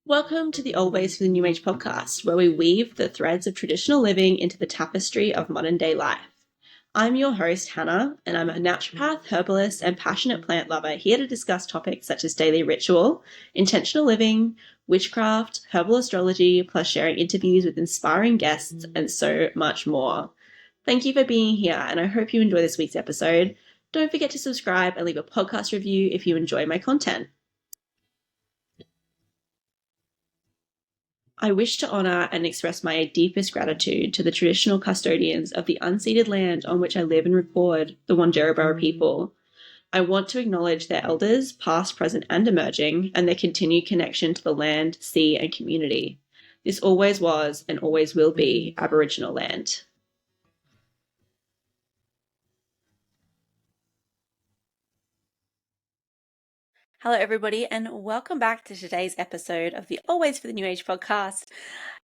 Welcome to the Always for the New Age podcast, where we weave the threads of traditional living into the tapestry of modern day life. I'm your host, Hannah, and I'm a naturopath, herbalist, and passionate plant lover here to discuss topics such as daily ritual, intentional living, witchcraft, herbal astrology, plus sharing interviews with inspiring guests, and so much more. Thank you for being here, and I hope you enjoy this week's episode. Don't forget to subscribe and leave a podcast review if you enjoy my content. I wish to honour and express my deepest gratitude to the traditional custodians of the unceded land on which I live and record, the Wanjerabara people. I want to acknowledge their elders, past, present, and emerging, and their continued connection to the land, sea, and community. This always was and always will be Aboriginal land. Hello, everybody, and welcome back to today's episode of the Always for the New Age podcast.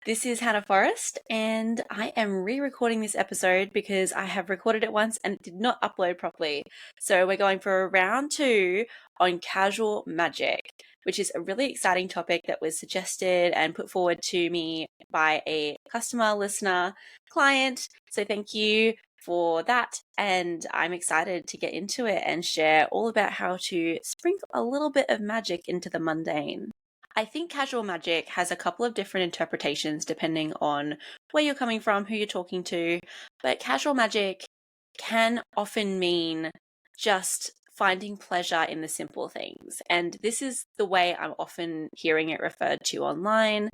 This is Hannah Forrest, and I am re-recording this episode because I have recorded it once and it did not upload properly. So we're going for round 2 on casual magic, which is a really exciting topic that was suggested and put forward to me by a customer, listener, client. So thank you for that, and I'm excited to get into it and share all about how to sprinkle a little bit of magic into the mundane. I think casual magic has a couple of different interpretations depending on where you're coming from, who you're talking to, but casual magic can often mean just finding pleasure in the simple things. And this is the way I'm often hearing it referred to online,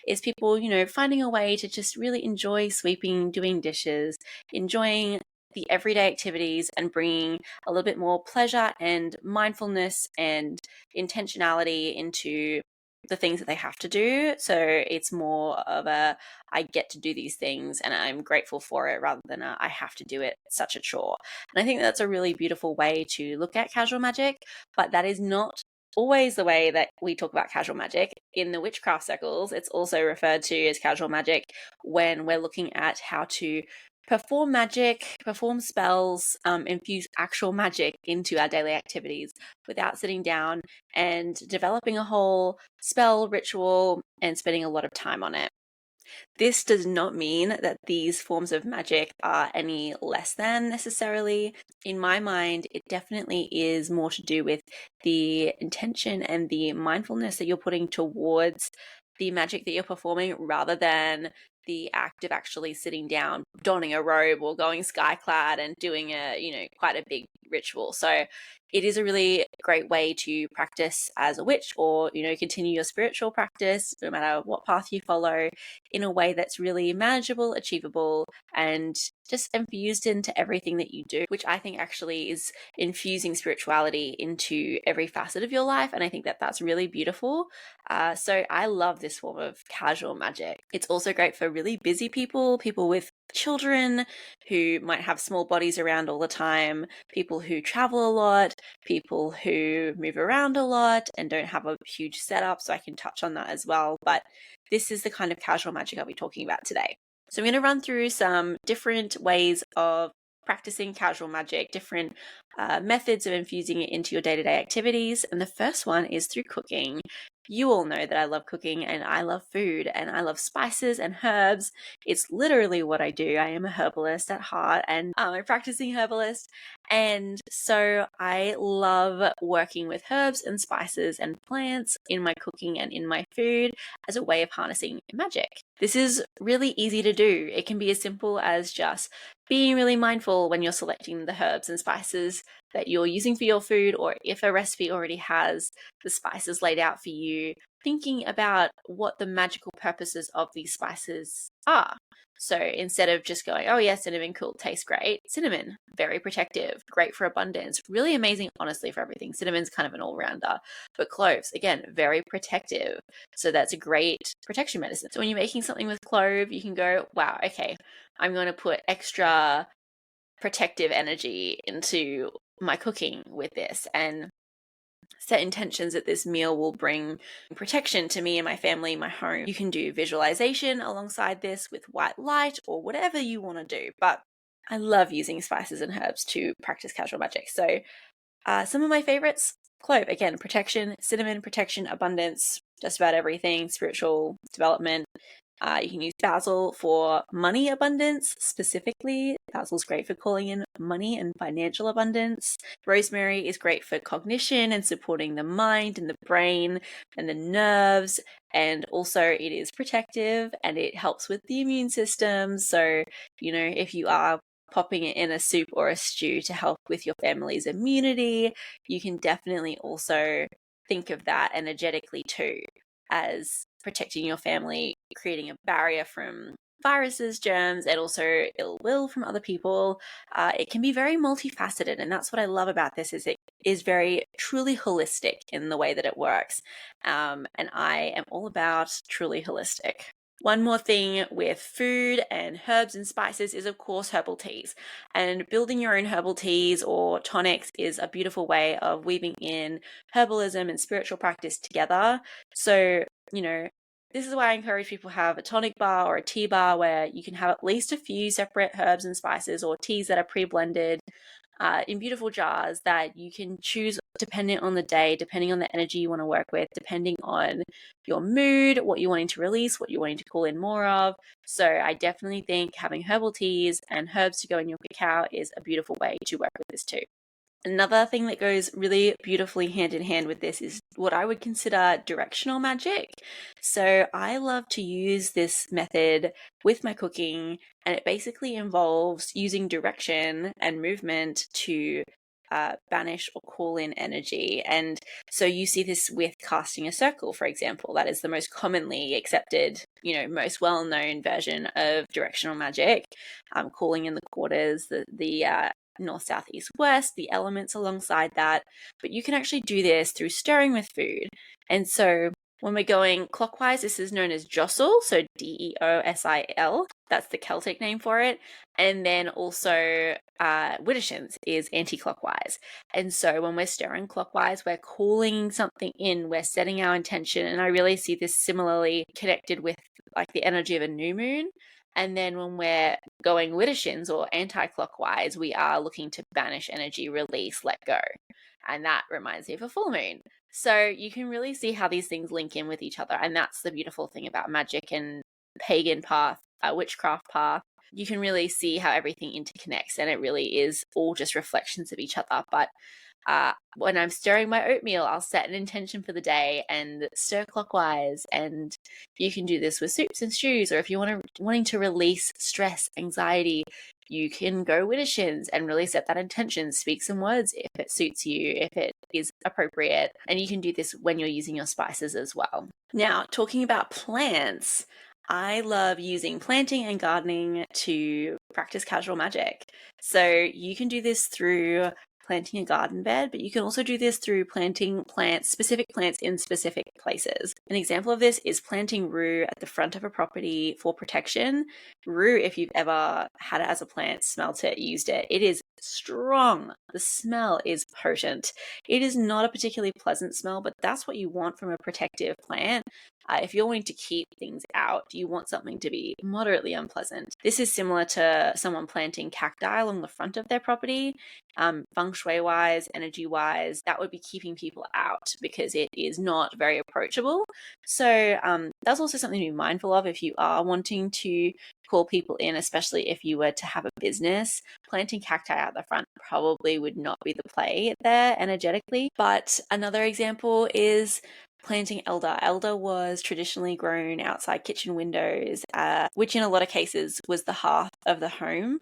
is people, finding a way to just really enjoy sweeping, doing dishes, enjoying the everyday activities and bringing a little bit more pleasure and mindfulness and intentionality into the things that they have to do. So it's more of I get to do these things and I'm grateful for it rather than I have to do it, such a chore. And I think that's a really beautiful way to look at casual magic, but that is not always the way that we talk about casual magic. In the witchcraft circles, it's also referred to as casual magic when we're looking at how to perform magic, perform spells, infuse actual magic into our daily activities without sitting down and developing a whole spell ritual and spending a lot of time on it. This does not mean that these forms of magic are any less than necessarily. In my mind, it definitely is more to do with the intention and the mindfulness that you're putting towards the magic that you're performing rather than the act of actually sitting down, donning a robe or going skyclad and doing quite a big ritual. So it is a really great way to practice as a witch or, continue your spiritual practice, no matter what path you follow, in a way that's really manageable, achievable, and just infused into everything that you do, which I think actually is infusing spirituality into every facet of your life. And I think that that's really beautiful. So I love this form of casual magic. It's also great for really busy people with children who might have small bodies around all the time, people who travel a lot, people who move around a lot and don't have a huge setup. So I can touch on that as well. But this is the kind of casual magic I'll be talking about today. So I'm going to run through some different ways of practicing casual magic, different methods of infusing it into your day-to-day activities. And the first one is through cooking. You all know that I love cooking and I love food and I love spices and herbs. It's literally what I do. I am a herbalist at heart and I'm a practicing herbalist. And so I love working with herbs and spices and plants in my cooking and in my food as a way of harnessing magic. This is really easy to do. It can be as simple as just being really mindful when you're selecting the herbs and spices that you're using for your food, or if a recipe already has the spices laid out for you, thinking about what the magical purposes of these spices are. So instead of just going, oh yeah, cinnamon, cool, tastes great. Cinnamon, very protective, great for abundance, really amazing, honestly, for everything. Cinnamon's kind of an all-rounder. But cloves, again, very protective. So that's a great protection medicine. So when you're making something with clove, you can go, wow, okay, I'm going to put extra protective energy into my cooking with this and set intentions that this meal will bring protection to me and my family, my home. You can do visualization alongside this with white light or whatever you want to do. But I love using spices and herbs to practice casual magic. So some of my favorites, clove, again, protection, cinnamon, protection, abundance, just about everything, spiritual development. You can use basil for money abundance specifically. Basil's great for calling in money and financial abundance. Rosemary is great for cognition and supporting the mind and the brain and the nerves. And also it is protective and it helps with the immune system. So, if you are popping it in a soup or a stew to help with your family's immunity, you can definitely also think of that energetically too, as protecting your family, creating a barrier from viruses, germs, and also ill will from other people. It can be very multifaceted, and that's what I love about this, is it is very truly holistic in the way that it works. And I am all about truly holistic. One more thing with food and herbs and spices is, of course, herbal teas. And building your own herbal teas or tonics is a beautiful way of weaving in herbalism and spiritual practice together. So, this is why I encourage people to have a tonic bar or a tea bar where you can have at least a few separate herbs and spices or teas that are pre-blended in beautiful jars that you can choose depending on the day, depending on the energy you want to work with, depending on your mood, what you're wanting to release, what you're wanting to call in more of. So I definitely think having herbal teas and herbs to go in your cacao is a beautiful way to work with this too. Another thing that goes really beautifully hand in hand with this is what I would consider directional magic. So I love to use this method with my cooking, and it basically involves using direction and movement to banish or call in energy. And so you see this with casting a circle, for example. That is the most commonly accepted, most well-known version of directional magic, calling in the quarters, the north, south, east, west, the elements alongside that. But you can actually do this through stirring with food. And so when we're going clockwise, this is known as jostle, so Deosil. That's the Celtic name for it. And then also Widdershins is anti-clockwise. And so when we're stirring clockwise, we're calling something in, we're setting our intention. And I really see this similarly connected with like the energy of a new moon. And then when we're going Widdershins or anti-clockwise, we are looking to banish energy, release, let go. And that reminds me of a full moon. So you can really see how these things link in with each other. And that's the beautiful thing about magic and pagan path, witchcraft path. You can really see how everything interconnects, and it really is all just reflections of each other. But when I'm stirring my oatmeal, I'll set an intention for the day and stir clockwise. And you can do this with soups and stews, or if you're wanting to release stress, anxiety, you can go Widdershins and really set that intention, speak some words if it suits you, if it is appropriate. And you can do this when you're using your spices as well. Now, talking about plants, I love using planting and gardening to practice casual magic. So you can do this through planting a garden bed, but you can also do this through planting specific plants in specific places. An example of this is planting rue at the front of a property for protection. Rue, if you've ever had it as a plant, smelt it, used it, it is strong. The smell is potent. It is not a particularly pleasant smell, but that's what you want from a protective plant. If you're wanting to keep things out, you want something to be moderately unpleasant. This is similar to someone planting cacti along the front of their property. Feng shui wise, energy wise, that would be keeping people out because it is not very approachable. So that's also something to be mindful of if you are wanting to call people in, especially if you were to have a business. Planting cacti out the front probably would not be the play there energetically. But another example is planting elder. Elder was traditionally grown outside kitchen windows, which in a lot of cases was the hearth of the home.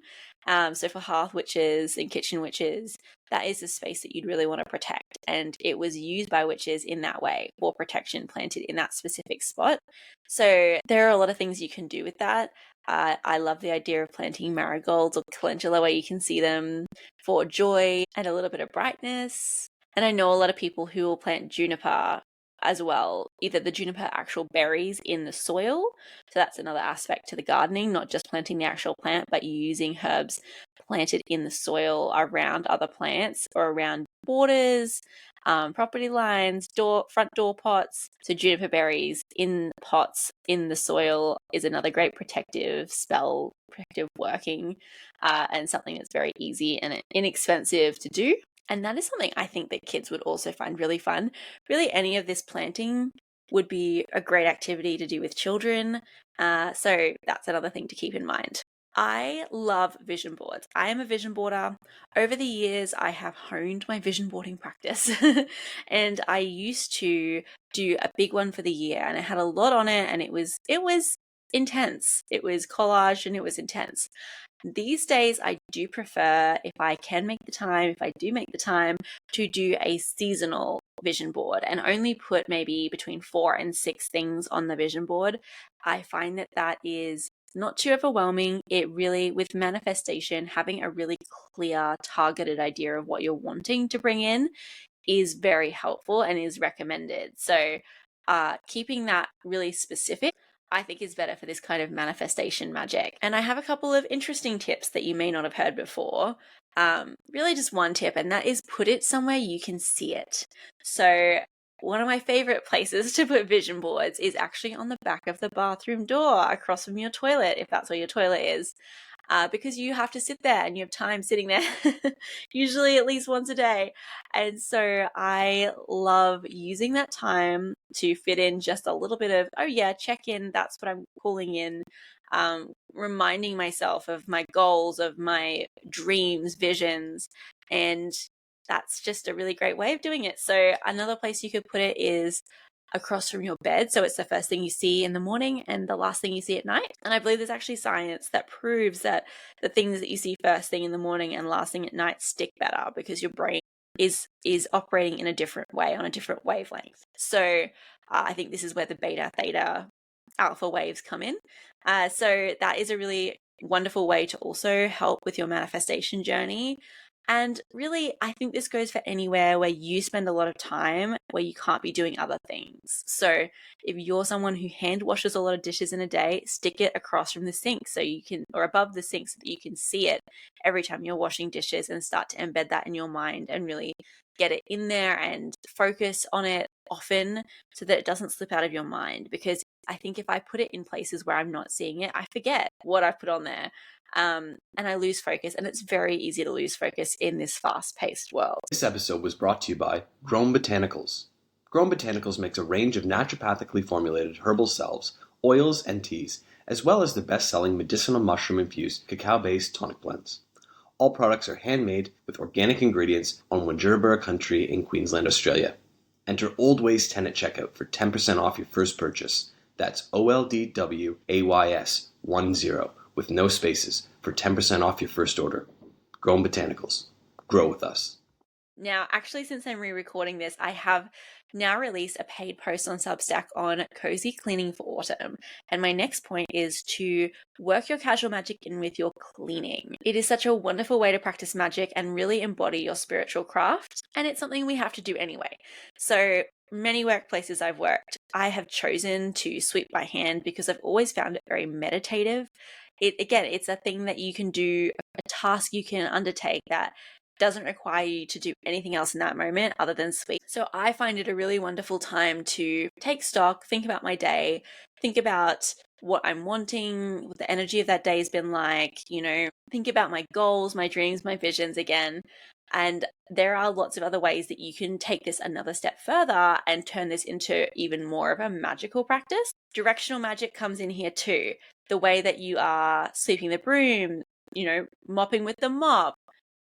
So for hearth witches and kitchen witches, that is the space that you'd really want to protect. And it was used by witches in that way for protection, planted in that specific spot. So there are a lot of things you can do with that. I love the idea of planting marigolds or calendula where you can see them for joy and a little bit of brightness. And I know a lot of people who will plant juniper as well, either the juniper actual berries in the soil. So that's another aspect to the gardening, not just planting the actual plant, but using herbs planted in the soil around other plants or around borders, property lines, front door pots. So juniper berries in pots in the soil is another great protective spell, protective working, and something that's very easy and inexpensive to do. And that is something I think that kids would also find really fun. Really, any of this planting would be a great activity to do with children. So that's another thing to keep in mind. I love vision boards. I am a vision boarder. Over the years, I have honed my vision boarding practice. And I used to do a big one for the year, and it had a lot on it, and it was intense. It was collage and it was intense. These days, I do prefer, if I can make the time, if I do make the time, to do a seasonal vision board and only put maybe between 4 and 6 things on the vision board. I find that that is not too overwhelming. It really, with manifestation, having a really clear, targeted idea of what you're wanting to bring in is very helpful and is recommended. So, keeping that really specific, I think, is better for this kind of manifestation magic. And I have a couple of interesting tips that you may not have heard before. Really just one tip, and that is put it somewhere you can see it. So one of my favorite places to put vision boards is actually on the back of the bathroom door across from your toilet, if that's where your toilet is. Because you have to sit there and you have time sitting there, usually at least once a day. And so I love using that time to fit in just a little bit of, oh yeah, check in. That's what I'm pulling in. Reminding myself of my goals, of my dreams, visions. And that's just a really great way of doing it. So another place you could put it is across from your bed. So it's the first thing you see in the morning and the last thing you see at night. And I believe there's actually science that proves that the things that you see first thing in the morning and last thing at night stick better because your brain is operating in a different way, on a different wavelength. So I think this is where the beta, theta, alpha waves come in. So that is a really wonderful way to also help with your manifestation journey. And really, I think this goes for anywhere where you spend a lot of time where you can't be doing other things. So if you're someone who hand washes a lot of dishes in a day, stick it across from the sink so you can, or above the sink so that you can see it every time you're washing dishes, and start to embed that in your mind and really get it in there and focus on it often so that it doesn't slip out of your mind. Because I think if I put it in places where I'm not seeing it, I forget what I put on there. And I lose focus, and it's very easy to lose focus in this fast-paced world. This episode was brought to you by Grown Botanicals. Grown Botanicals makes a range of naturopathically formulated herbal salves, oils, and teas, as well as the best-selling medicinal mushroom-infused cacao-based tonic blends. All products are handmade with organic ingredients on Windurabura country in Queensland, Australia. Enter Old Ways 10 at checkout for 10% off your first purchase. That's OLDWAYS10 with no spaces for 10% off your first order. Grown Botanicals. Grow with us. Now, actually, since I'm re-recording this, I have now released a paid post on Substack on cozy cleaning for autumn. And my next point is to work your casual magic in with your cleaning. It is such a wonderful way to practice magic and really embody your spiritual craft. And it's something we have to do anyway. So many workplaces I've worked, I have chosen to sweep by hand because I've always found it very meditative. It's a thing that you can do, a task you can undertake that doesn't require you to do anything else in that moment other than sweep. So I find it a really wonderful time to take stock, think about my day, think about what I'm wanting, what the energy of that day has been like, think about my goals, my dreams, my visions again. And there are lots of other ways that you can take this another step further and turn this into even more of a magical practice. Directional magic comes in here too. The way that you are sweeping the broom, mopping with the mop,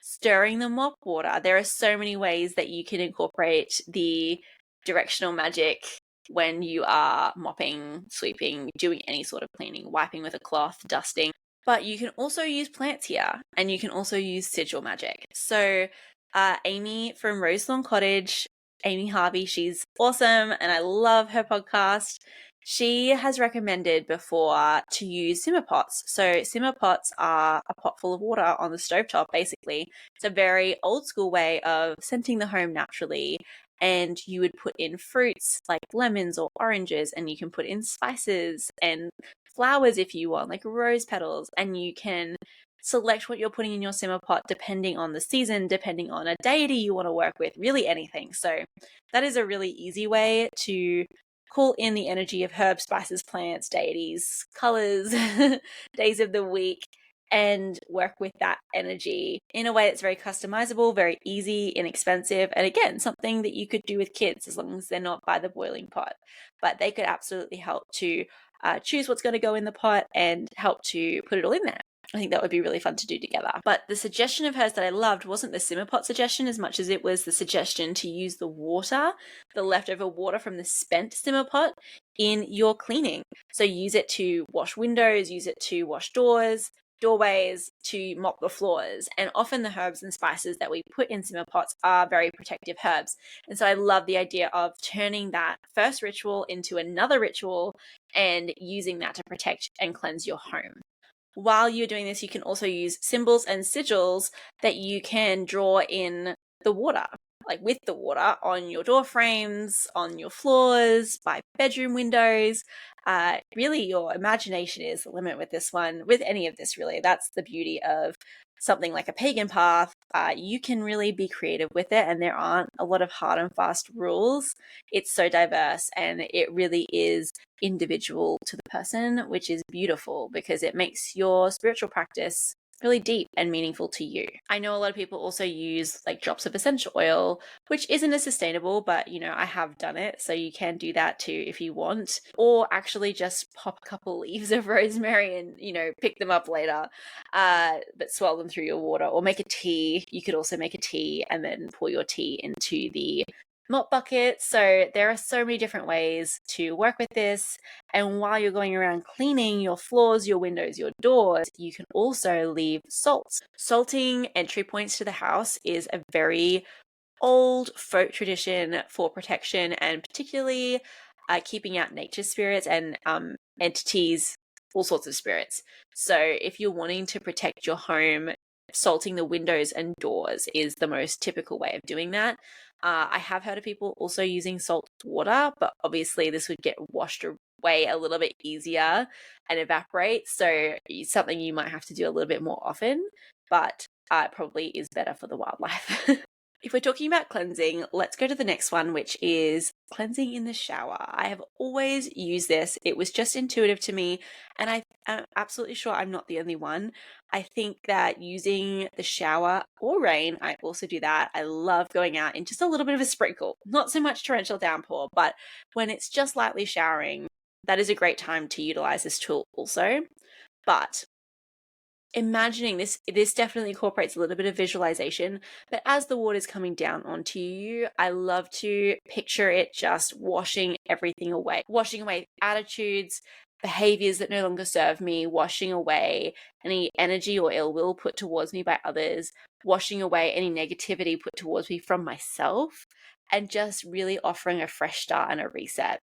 stirring the mop water. There are so many ways that you can incorporate the directional magic when you are mopping, sweeping, doing any sort of cleaning, wiping with a cloth, dusting. But you can also use plants here, and you can also use sigil magic. So Amy from Roselawn Cottage, Amy Harvey, she's awesome, and I love her podcast. She has recommended before to use simmer pots. So simmer pots are a pot full of water on the stovetop, basically. It's a very old school way of scenting the home naturally. And you would put in fruits like lemons or oranges, and you can put in spices and flowers if you want, like rose petals. And you can select what you're putting in your simmer pot depending on the season, depending on a deity you want to work with, really anything. So that is a really easy way to call in the energy of herbs, spices, plants, deities, colors, days of the week, and work with that energy in a way that's very customizable, very easy, inexpensive, and again, something that you could do with kids as long as they're not by the boiling pot. But they could absolutely help to choose what's going to go in the pot and help to put it all in there. I think that would be really fun to do together. But the suggestion of hers that I loved wasn't the simmer pot suggestion as much as it was the suggestion to use the water, the leftover water from the spent simmer pot, in your cleaning. So use it to wash windows, use it to wash doorways, to mop the floors. And often the herbs and spices that we put in simmer pots are very protective herbs. And so I love the idea of turning that first ritual into another ritual and using that to protect and cleanse your home. While you're doing this, you can also use symbols and sigils that you can draw in the water, like with the water on your door frames, on your floors, by bedroom windows. Really, your imagination is the limit with this one, with any of this, really. That's the beauty of something like a pagan path. You can really be creative with it, and there aren't a lot of hard and fast rules. It's so diverse, and it really is individual to the person, which is beautiful because it makes your spiritual practice really deep and meaningful to you. I know a lot of people also use like drops of essential oil, which isn't as sustainable, but I have done it. So you can do that too if you want, or actually just pop a couple leaves of rosemary and, pick them up later, but swirl them through your water, or make a tea. You could also make a tea and then pour your tea into the mop bucket. So there are so many different ways to work with this. And while you're going around cleaning your floors, your windows, your doors, you can also leave salt. Salting entry points to the house is a very old folk tradition for protection, and particularly keeping out nature spirits and entities, all sorts of spirits. So if you're wanting to protect your home, salting the windows and doors is the most typical way of doing that. I have heard of people also using salt water, but obviously this would get washed away a little bit easier and evaporate. So it's something you might have to do a little bit more often, but it probably is better for the wildlife. If we're talking about cleansing, let's go to the next one, which is cleansing in the shower. I have always used this. It was just intuitive to me, and I'm absolutely sure I'm not the only one. I think that using the shower or rain, I also do that. I love going out in just a little bit of a sprinkle, not so much torrential downpour, but when it's just lightly showering, that is a great time to utilize this tool also. But imagining this definitely incorporates a little bit of visualization, but as the water is coming down onto you, I love to picture it just washing everything away, washing away attitudes, behaviors that no longer serve me, washing away any energy or ill will put towards me by others, washing away any negativity put towards me from myself, and just really offering a fresh start and a reset.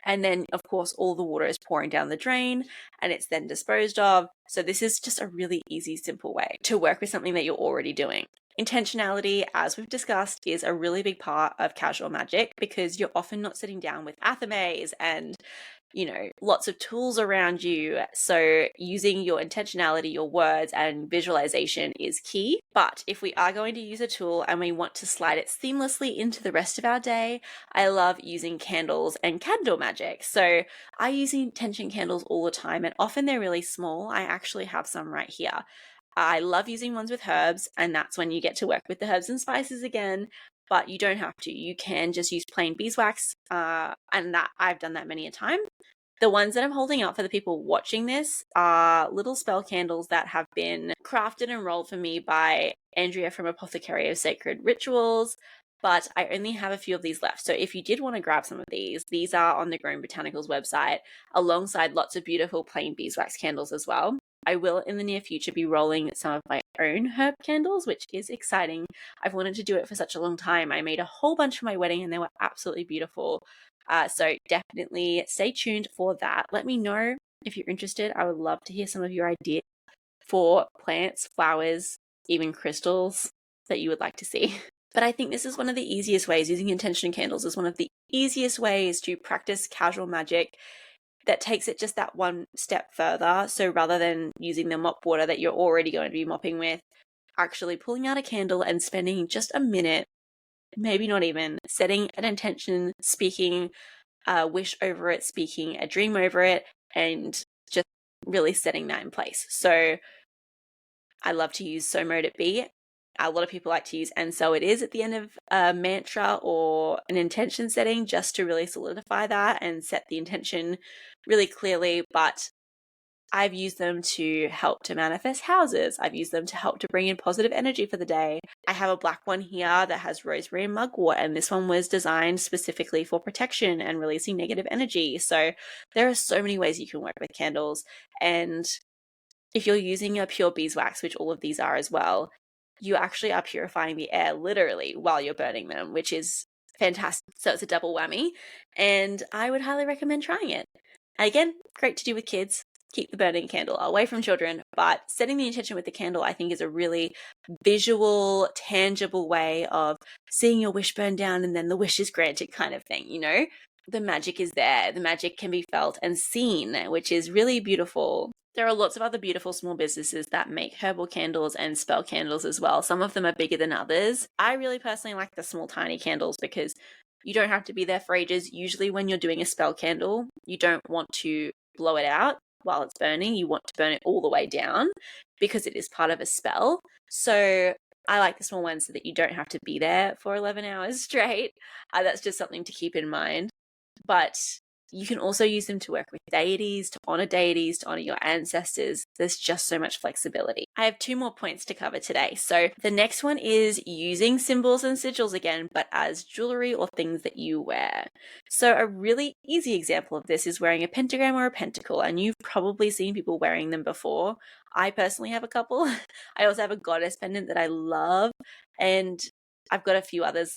And then, of course, all the water is pouring down the drain and it's then disposed of. So this is just a really easy, simple way to work with something that you're already doing. Intentionality, as we've discussed, is a really big part of casual magic because you're often not sitting down with athames and lots of tools around you. So using your intentionality, your words, and visualization is key. But if we are going to use a tool and we want to slide it seamlessly into the rest of our day, I love using candles and candle magic. So I use intention candles all the time, and often they're really small. I actually have some right here. I love using ones with herbs, and that's when you get to work with the herbs and spices again. But you don't have to. You can just use plain beeswax, and that I've done that many a time. The ones that I'm holding up for the people watching this are little spell candles that have been crafted and rolled for me by Andrea from Apothecary of Sacred Rituals, but I only have a few of these left. So if you did want to grab some of these are on the Grown Botanicals website, alongside lots of beautiful plain beeswax candles as well. I will in the near future be rolling some of my own herb candles, which is exciting. I've wanted to do it for such a long time. I made a whole bunch for my wedding and they were absolutely beautiful. So definitely stay tuned for that. Let me know if you're interested. I would love to hear some of your ideas for plants, flowers, even crystals that you would like to see. But I think this is one of the easiest ways. Using intention candles is one of the easiest ways to practice casual magic that takes it just that one step further. So rather than using the mop water that you're already going to be mopping with, actually pulling out a candle and spending just a minute, maybe not even, setting an intention, speaking a wish over it, speaking a dream over it, and just really setting that in place. So I love to use So Mote It Be. A lot of people like to use and so it is at the end of a mantra or an intention setting, just to really solidify that and set the intention really clearly. But I've used them to help to manifest houses. I've used them to help to bring in positive energy for the day. I have a black one here that has rosemary and mugwort, and this one was designed specifically for protection and releasing negative energy. So there are so many ways you can work with candles. And if you're using a pure beeswax, which all of these are as well, you actually are purifying the air literally while you're burning them, which is fantastic. So it's a double whammy, and I would highly recommend trying it. Again, great to do with kids. Keep the burning candle away from children, but setting the intention with the candle, I think, is a really visual, tangible way of seeing your wish burn down and then the wish is granted kind of thing, you know? The magic is there. The magic can be felt and seen, which is really beautiful. There are lots of other beautiful small businesses that make herbal candles and spell candles as well. Some of them are bigger than others. I really personally like the small, tiny candles because you don't have to be there for ages. Usually when you're doing a spell candle, you don't want to blow it out while it's burning. You want to burn it all the way down because it is part of a spell. So I like the small ones so that you don't have to be there for 11 hours straight. That's just something to keep in mind. But you can also use them to work with deities, to honor your ancestors. There's just so much flexibility. I have 2 more points to cover today. So the next one is using symbols and sigils again, but as jewelry or things that you wear. So a really easy example of this is wearing a pentagram or a pentacle, and you've probably seen people wearing them before. I personally have a couple. I also have a goddess pendant that I love, and I've got a few others.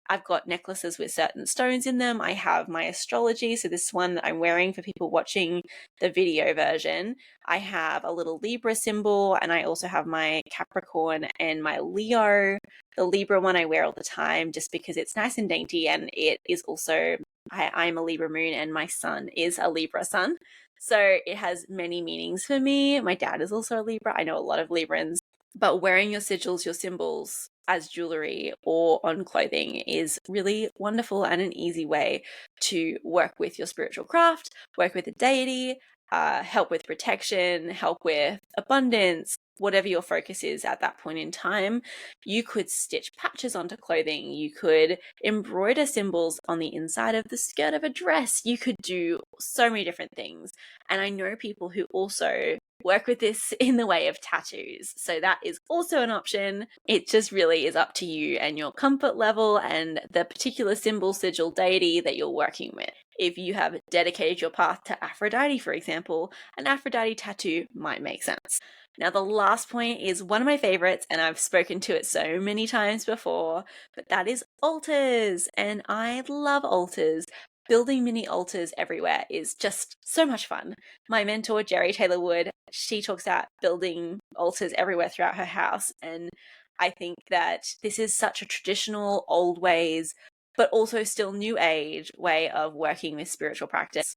I've got necklaces with certain stones in them. I have my astrology. So this one that I'm wearing for people watching the video version, I have a little Libra symbol, and I also have my Capricorn and my Leo. The Libra one I wear all the time just because it's nice and dainty, and it is also, I'm a Libra moon and my sun is a Libra sun. So it has many meanings for me. My dad is also a Libra. I know a lot of Librans. But wearing your sigils, your symbols as jewelry or on clothing is really wonderful and an easy way to work with your spiritual craft, work with a deity, help with protection, help with abundance, whatever your focus is at that point in time. You could stitch patches onto clothing. You could embroider symbols on the inside of the skirt of a dress. You could do so many different things. And I know people who also work with this in the way of tattoos. So that is also an option. It just really is up to you and your comfort level and the particular symbol, sigil, deity that you're working with. If you have dedicated your path to Aphrodite, for example, an Aphrodite tattoo might make sense. Now, the last point is one of my favorites, and I've spoken to it so many times before, but that is altars. And I love altars. Building mini altars everywhere is just so much fun. My mentor, Jerry Taylor Wood, she talks about building altars everywhere throughout her house. And I think that this is such a traditional, old ways, but also still new age way of working with spiritual practice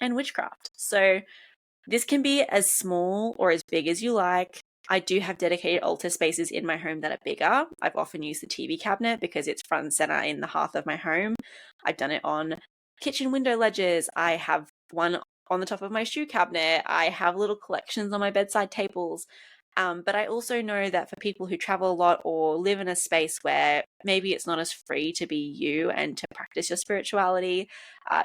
and witchcraft. So this can be as small or as big as you like. I do have dedicated altar spaces in my home that are bigger. I've often used the TV cabinet because it's front and center in the hearth of my home. I've done it on kitchen window ledges. I have one on the top of my shoe cabinet. I have little collections on my bedside tables. But I also know that for people who travel a lot or live in a space where maybe it's not as free to be you and to practice your spirituality,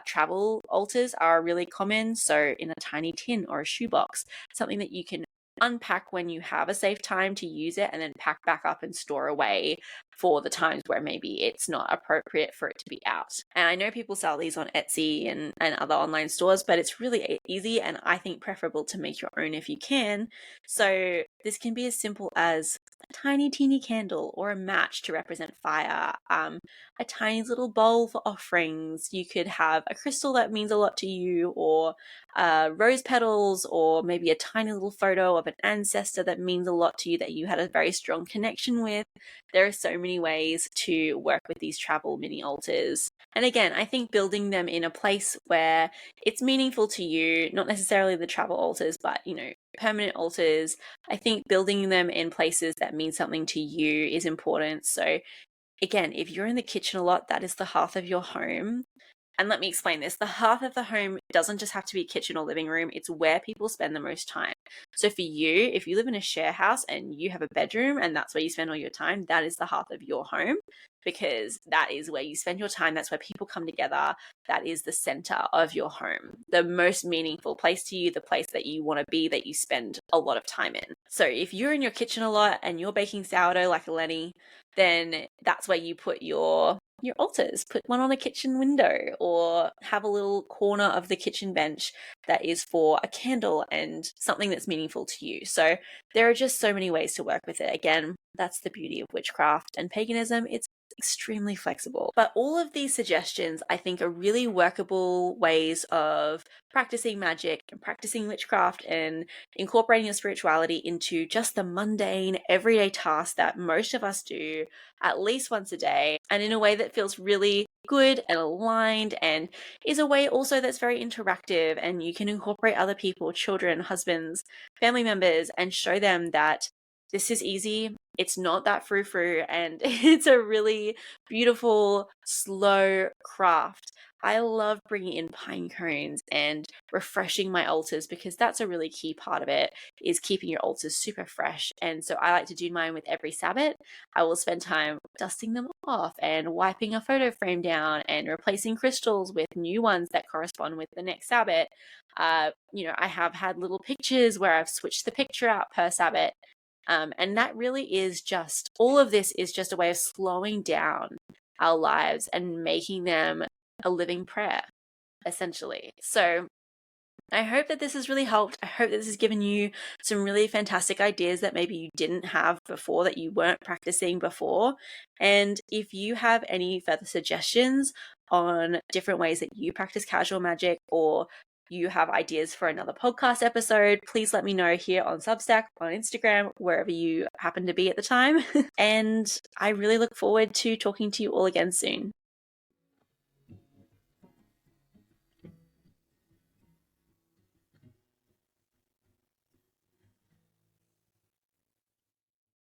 travel altars are really common. So in a tiny tin or a shoebox, something that you can unpack when you have a safe time to use it and then pack back up and store away for the times where maybe it's not appropriate for it to be out. And I know people sell these on Etsy and other online stores, but it's really easy and I think preferable to make your own if you can. So this can be as simple as a tiny teeny candle or a match to represent fire, a tiny little bowl for offerings. You could have a crystal that means a lot to you, or rose petals, or maybe a tiny little photo of an ancestor that means a lot to you that you had a very strong connection with. There are so many ways to work with these travel mini altars. And again, I think building them in a place where it's meaningful to you, not necessarily the travel altars, but, you know, permanent altars. I think building them in places that mean something to you is important. So again, if you're in the kitchen a lot, that is the hearth of your home. And let me explain this. The hearth of the home doesn't just have to be kitchen or living room. It's where people spend the most time. So for you, if you live in a share house and you have a bedroom and that's where you spend all your time, that is the hearth of your home, because that is where you spend your time. That's where people come together. That is the center of your home, the most meaningful place to you, the place that you want to be, that you spend a lot of time in. So if you're in your kitchen a lot and you're baking sourdough like Eleni, then that's where you put your altars. Put one on a kitchen window, or have a little corner of the kitchen bench that is for a candle and something that's meaningful to you. So there are just so many ways to work with it. Again, that's the beauty of witchcraft and paganism. It's extremely flexible. But all of these suggestions, I think, are really workable ways of practicing magic and practicing witchcraft and incorporating your spirituality into just the mundane, everyday tasks that most of us do at least once a day, and in a way that feels really good and aligned, and is a way also that's very interactive, and you can incorporate other people, children, husbands, family members, and show them that this is easy. It's not that frou-frou, and it's a really beautiful, slow craft. I love bringing in pine cones and refreshing my altars, because that's a really key part of it, is keeping your altars super fresh. And so I like to do mine with every Sabbath. I will spend time dusting them off and wiping a photo frame down and replacing crystals with new ones that correspond with the next Sabbath. I have had little pictures where I've switched the picture out per Sabbath. And that really is just, all of this is just a way of slowing down our lives and making them a living prayer, essentially. So I hope that this has really helped. I hope that this has given you some really fantastic ideas that maybe you didn't have before, that you weren't practicing before. And if you have any further suggestions on different ways that you practice casual magic, or you have ideas for another podcast episode, please let me know here on Substack, on Instagram, wherever you happen to be at the time. And I really look forward to talking to you all again soon.